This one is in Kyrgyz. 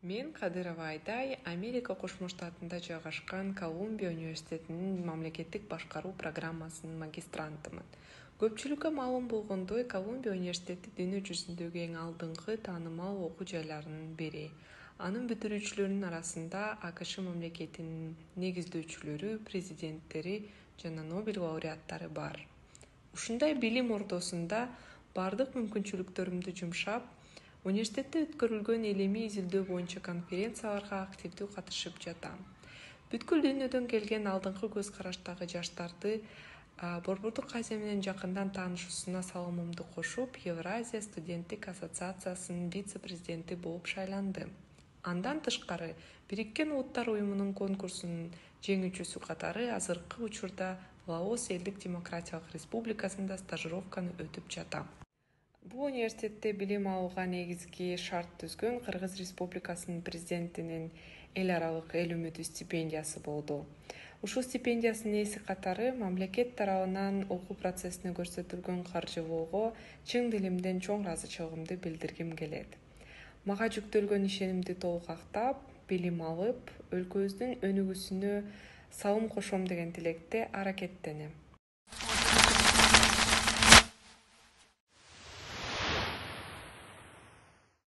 Мен Кадырова Айдай, Америка Кошмо Штатында жайгашкан Колумбия университетинин мамлекеттик башкаруу программасынын магистрантымын. Көпчүлүккө маалым болгондой, Колумбия университети дүйнө жүзүндөгү эң алдыңкы таанымал окуу жайларынын бири. Анын бүтүрүүчүлөрүнүн арасында АКШ мамлекетинин негиздөөчүлөрү, президенттери жана Нобель лауреаттары бар. Ушундай билим ордосунда бардык мүмкүнчүлүктөрүмдү жумшап, университетте өткөрүлгөн илимий изилдөө боюнча конференцияларга активдүү катышып жатам. Бүткүл дүйнөдөн келген алдыңкы көз караштагы жаштарды Борбордук Азия менен жакындан таанышуусуна салымымды кошуп, Евразия студенттик ассоциациясынын вице-президенти болуп шайландым. Андан тышкары, Бириккен Улуттар уюмунун конкурсунун жеңүүчүсү катары азыркы учурда Лаос Элдик Демократиялык Республикасында стажировканы өтүп жатам. Бул университетте билим алууга негизги шарт түзгөн Кыргыз Республикасынын президентинин эл аралык эл үмүтү стипендиясы болду. Ушул стипендиянын ээси катары мамлекет тарабынан окуу процессине көрсөтүлгөн каржылоого чын дилимден чоң ыраазычылыгымды билдиргим келет. Мага жүктөлгөн ишенимди толук актап, билим алып, өлкөбүздүн өнүгүүсүнө салым кошом деген тилекте аракеттенем.